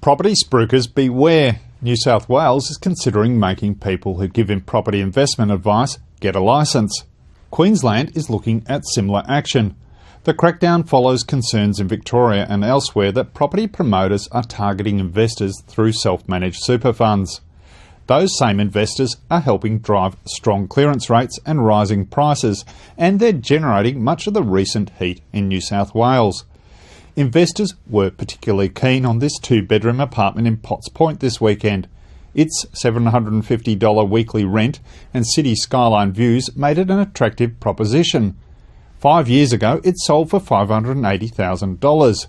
Property spruikers beware. New South Wales is considering making people who give him property investment advice get a licence. Queensland is looking at similar action. The crackdown follows concerns in Victoria and elsewhere that property promoters are targeting investors through self-managed super funds. Those same investors are helping drive strong clearance rates and rising prices, and they're generating much of the recent heat in New South Wales. Investors were particularly keen on this two-bedroom apartment in Potts Point this weekend. Its $750 weekly rent and city skyline views made it an attractive proposition. 5 years ago, it sold for $580,000.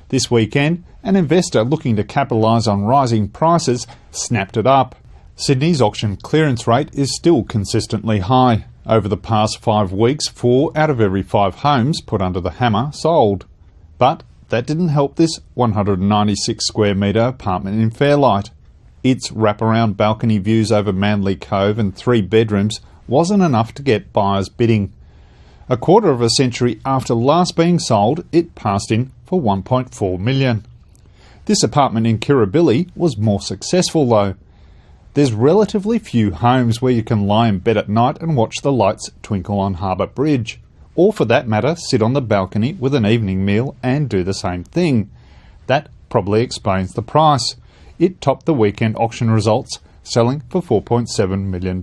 This weekend, an investor looking to capitalise on rising prices snapped it up. Sydney's auction clearance rate is still consistently high. Over the past 5 weeks, 4 out of every 5 homes put under the hammer sold. But that didn't help this 196 square metre apartment in Fairlight. Its wraparound balcony views over Manly Cove and 3 bedrooms wasn't enough to get buyers bidding. A quarter of a century after last being sold, it passed in for $1.4 million. This apartment in Kirribilli was more successful though. There's relatively few homes where you can lie in bed at night and watch the lights twinkle on Harbour Bridge, or for that matter sit on the balcony with an evening meal and do the same thing. That probably explains the price. It topped the weekend auction results, selling for $4.7 million.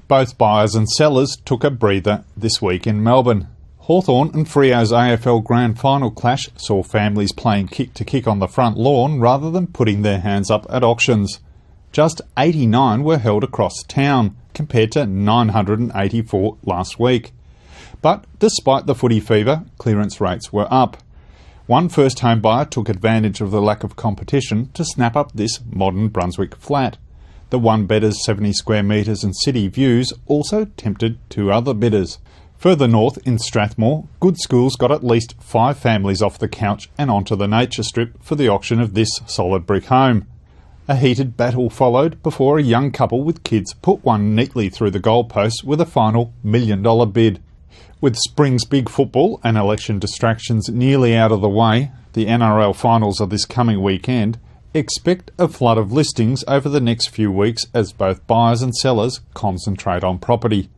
Both buyers and sellers took a breather this week in Melbourne. Hawthorn and Freo's AFL Grand Final clash saw families playing kick-to-kick on the front lawn rather than putting their hands up at auctions. Just 89 were held across town, compared to 984 last week. But despite the footy fever, clearance rates were up. One first home buyer took advantage of the lack of competition to snap up this modern Brunswick flat. The one bedder's 70 square metres and city views also tempted 2 other bidders. Further north in Strathmore, Good Schools got at least 5 families off the couch and onto the nature strip for the auction of this solid brick home. A heated battle followed before a young couple with kids put one neatly through the goalposts with a final $1 million bid. With spring's big football and election distractions nearly out of the way, the NRL finals are this coming weekend, expect a flood of listings over the next few weeks as both buyers and sellers concentrate on property.